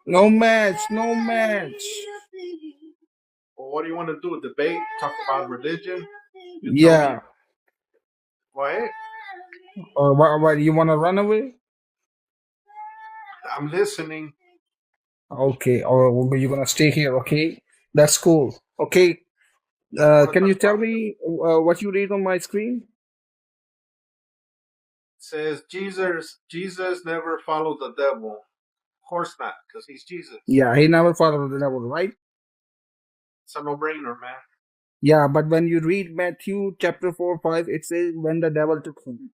No match, no match. Well, what do you want to do? Debate? Talk about religion? You tell me. Yeah. Go ahead. Or what, you want to run away? I'm listening. Okay. Or you're going to stay here, okay? That's cool. Okay. What do you want to Can talk you tell about? me what you read on my screen? It says Jesus never followed the devil. Of course not, because he's Jesus. Yeah, he never followed the devil, right? It's a no-brainer, man. Yeah, but when you read Matthew chapter 4, 5, it says when the devil took him.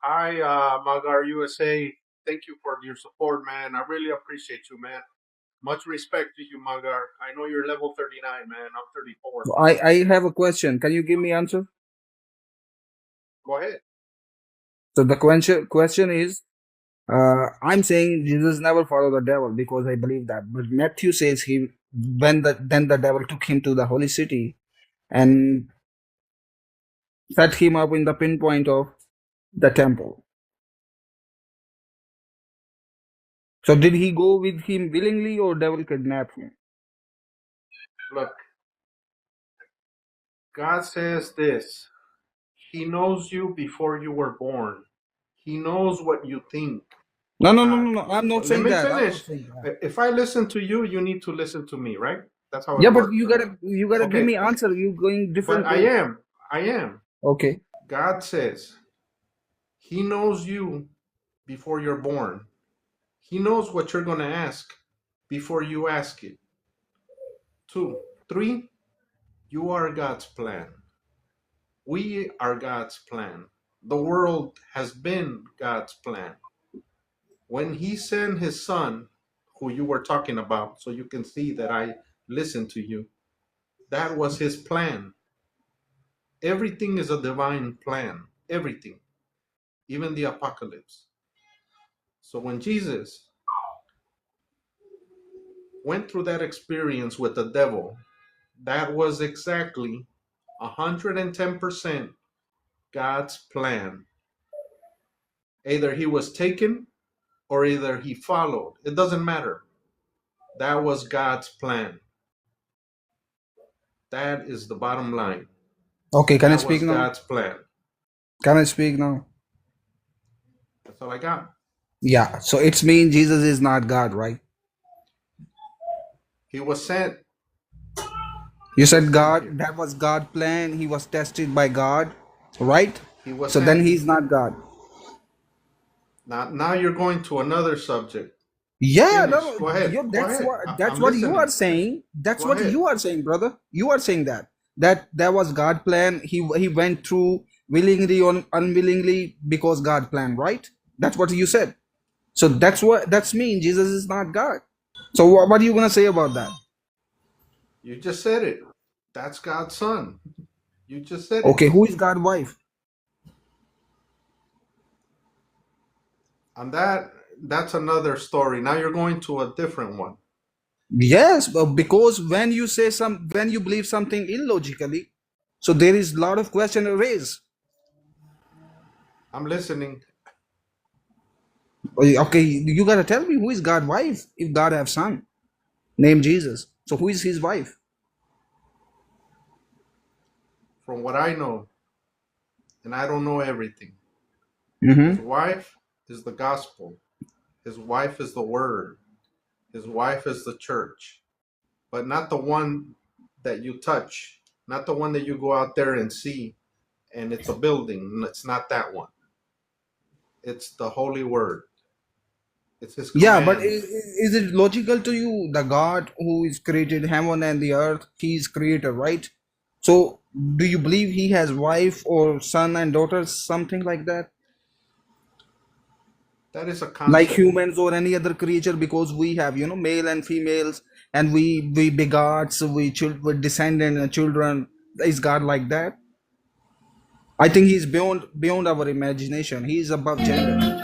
Hi, Magar USA. Thank you for your support, man. I really appreciate you, man. Much respect to you, Magar. I know you're level 39, man. I'm 34. So I have a question. Can you give me answer? Go ahead. So the question is, I'm saying Jesus never followed the devil because I believe that. But Matthew says he then the devil took him to the holy city and set him up in the pinpoint of the temple. So did he go with him willingly or devil kidnapped him? Look, God says this. He knows you before you were born. He knows what you think. No, no, no, God. no, no. I'm not Let saying me that. I'm not finish. saying that. If I listen to you, you need to listen to me, right? That's how Yeah, it but works. you gotta give Okay. me answer. You going But different I way. am. I am. Okay. God says He knows you before you're born. He knows what you're going to ask before you ask it. 2. 3. You are God's plan. We are God's plan. The world has been God's plan. When He sent His Son, who you were talking about, so you can see that I listened to you, that was His plan. Everything is a divine plan. Everything. Even the apocalypse. So when Jesus went through that experience with the devil, that was exactly 110% God's plan. Either he was taken or either he followed. It doesn't matter. That was God's plan. That is the bottom line. Okay, can I That speak was now? God's plan. Can I speak now? That's all I got. Yeah. So it's mean Jesus is not God, right? He was sent. You He was said sent here. God, that was God plan. He was tested by God, right? He was So then sent. he's not God. Now you're going to another subject. Yeah, no, Finish. no, Go ahead. Go that's ahead. what I'm that's what you are listening. saying. That's Go what ahead. you are saying, brother. You are saying that was God plan. He went through willingly or unwillingly because God planned, right? That's what you said. So that's mean Jesus is not God. So what are you gonna say about that? You just said it. That's God's son. You just said it. Okay, who is God wife? And that's another story. Now you're going to a different one. Yes, but because when you believe something illogically, so there is a lot of question raised. I'm listening. Okay, you gotta tell me who is God wife if God have son named Jesus. So who is his wife? From what I know, and I don't know everything, his Mm-hmm. wife is the gospel. His wife is the word. His wife is the church. But not the one that you touch, not the one that you go out there and see and it's a building. It's not that one. It's the holy word. It's his Yeah, but commands. is it logical to you the God who is created heaven and the earth, he is creator, right? So do you believe he has wife or son and daughters, something like that? That is a Like concept. humans or any other creature, because we have male and females, and we begot, so we descendant and children. Is God like that? I think he's beyond our imagination. He is above gender.